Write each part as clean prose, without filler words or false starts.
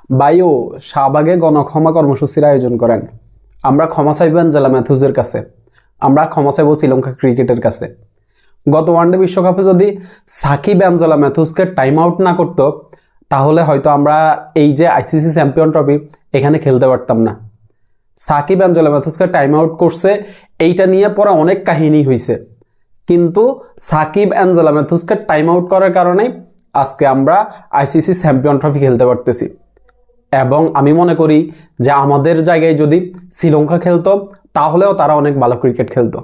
বায়ু শাহবাগে গণক্ষমা কর্মসূচির আয়োজন করেন। আমরা ক্ষমা চাইব অ্যাঞ্জেলা ম্যাথুজের কাছে, আমরা ক্ষমা চাইব শ্রীলঙ্কা ক্রিকেটের কাছে। গত ওয়ানডে বিশ্বকাপে যদি সাকিব অ্যাঞ্জেলা ম্যাথুজকে টাইম আউট না করত, তাহলে হয়তো আমরা এই যে আইসিসি চ্যাম্পিয়ন ট্রফি এখানে খেলতে পারতাম না। সাকিব অ্যাঞ্জেলা ম্যাথুজকে টাইম আউট করছে, এইটা নিয়ে পরে অনেক কাহিনী হয়েছে, কিন্তু সাকিব অ্যাঞ্জেলা ম্যাথুজকে টাইম আউট করার কারণেই আজকে আমরা আইসিসি চ্যাম্পিয়ন ট্রফি খেলতে পারতেছি। এবং আমি মনে করি যে আমাদের জায়গায় যদি শ্রীলঙ্কা খেলতো তাহলেও তারা অনেক ভালো ক্রিকেট খেলতো।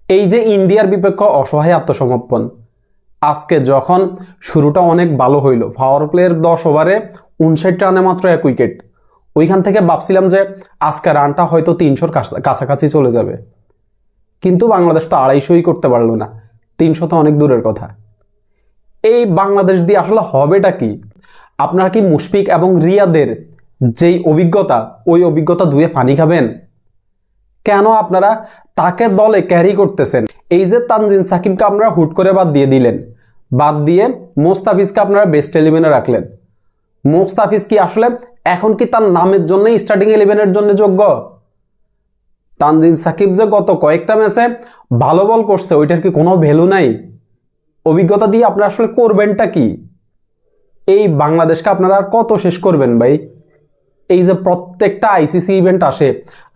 এই যে ইন্ডিয়ার বিপক্ষে অসহায় আত্মসমর্পণ, আজকে যখন শুরুটা অনেক ভালো হইল, পাওয়ার প্লের 10 ওভারে 59 রানে মাত্র 1 উইকেট, ওইখান থেকে ভাবছিলাম যে আজকে রানটা হয়তো 300-র কাছাকাছি চলে যাবে, কিন্তু বাংলাদেশ তো 250-ই করতে পারলো না, 300 তো অনেক দূরের কথা। এই বাংলাদেশ দিয়ে আসলে হবেটা কি? আপনারা কি মুশফিক এবং রিয়াদের যেই অভিজ্ঞতা, ওই অভিজ্ঞতা ধুয়ে পানি খাবেন? কেন আপনারা তাকে দলে ক্যারি করতেছেন? এই যে তানজিম সাকিবকে আপনারা হুট করে বাদ দিয়ে দিলেন, বাদ দিয়ে মোস্তাফিজকে আপনারা বেস্ট 11-এ রাখলেন। মোস্তাফিজ কি আসলে এখন কি তার নামের জন্যই স্টার্টিং 11-এর জন্য যোগ্য? তানজিম সাকিব যে গত কয়েকটা ম্যাচে ভালো বল করছে, ওইটার কি কোনো ভ্যালু নাই? অভিজ্ঞতা দিয়ে আপনারা আসলে করবেনটা কি? এই বাংলাদেশকে আপনারা আর কত শেষ করবেন ভাই? এই যে প্রত্যেকটা আইসিসি ইভেন্ট আসে,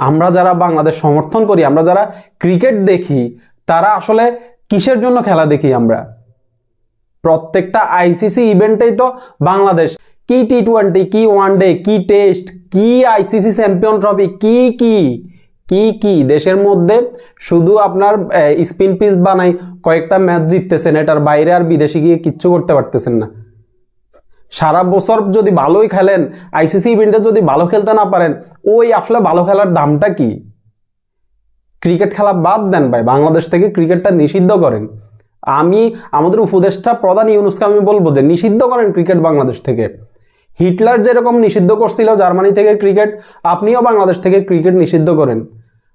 আমরা যারা বাংলাদেশ সমর্থন করি, আমরা যারা ক্রিকেট দেখি, তারা আসলে কিসের জন্য খেলা দেখি? আমরা প্রত্যেকটা আইসিসি ইভেন্টেই তো বাংলাদেশ, কি টি-20, কি ওয়ানডে, কি টেস্ট, কি আইসিসি চ্যাম্পিয়ন ট্রফি, কি কি কি কি দেশের মধ্যে শুধু আপনার স্পিন পিচ বানাই কয়েকটা ম্যাচ জিততেছেন, এটার বাইরে আর বিদেশে গিয়ে কিচ্ছু করতে পারতেছেন না। সারা বছর যদি ভালোই খেলেন, আইসিসি ইভেন্টে যদি ভালো খেলতে না পারেন, ওই আসলে ভালো খেলার দামটা কি? ক্রিকেট খেলা বাদ দেন ভাই, বাংলাদেশ থেকে ক্রিকেটটা নিষিদ্ধ করেন। আমি আমাদের উপদেষ্টা প্রধান ইউনূসকে আমি বলবো যে নিষিদ্ধ করেন ক্রিকেট বাংলাদেশ থেকে। হিটলার যেরকম নিষিদ্ধ করছিল জার্মানি থেকে ক্রিকেট, আপনিও বাংলাদেশ থেকে ক্রিকেট নিষিদ্ধ করেন।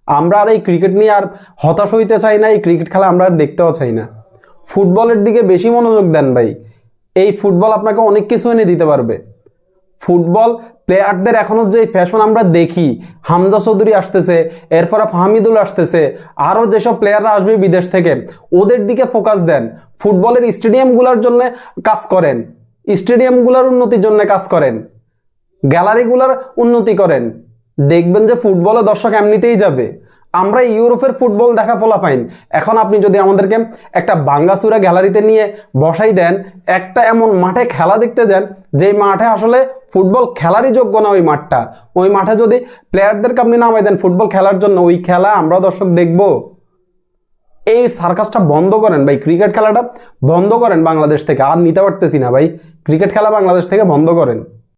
আমরা আর এই ক্রিকেট নিয়ে আর হতাশ হইতে চাই না, এই ক্রিকেট খেলা আমরা আর দেখতেও চাই না। ফুটবলের দিকে বেশি মনোযোগ দেন ভাই, এই ফুটবল আপনাকে অনেক কিছু এনে দিতে পারবে। ফুটবল প্লেয়ারদের এখনো যে ফ্যাশন আমরা দেখি, হামজা চৌধুরী আসতেছে, এরপরে ফাহমিদুল আসতেছে, আরও যেসব প্লেয়াররা আসবে বিদেশ থেকে, ওদের দিকে ফোকাস দেন। ফুটবলের স্টেডিয়ামগুলোর জন্য কাজ করেন, স্টেডিয়ামগুলোর উন্নতির জন্য কাজ করেন, গ্যালারিগুলোর উন্নতি করেন, দেখবেন যে ফুটবলে দর্শক এমনিতেই যাবে। আমরা ইউরোপের ফুটবল দেখা ফলাফাইন, এখন আপনি যদি আমাদেরকে একটা ভাঙ্গাচুরা গ্যালারিতে নিয়ে বসাই দেন, একটা এমন মাঠে খেলা দেখতে দেন যেই মাঠে আসলে ফুটবল খেলারই যোগ্য না, ওই মাঠটা, ওই মাঠে যদি প্লেয়ারদেরকে আপনি নামাই দেন ফুটবল খেলার জন্য, ওই খেলা আমরা দর্শক দেখব? এই সার্কাসটা বন্ধ করেন ভাই, ক্রিকেট খেলাটা বন্ধ করেন বাংলাদেশ থেকে। আর নিতে পারতেছি না ভাই, ক্রিকেট খেলা বাংলাদেশ থেকে বন্ধ করেন।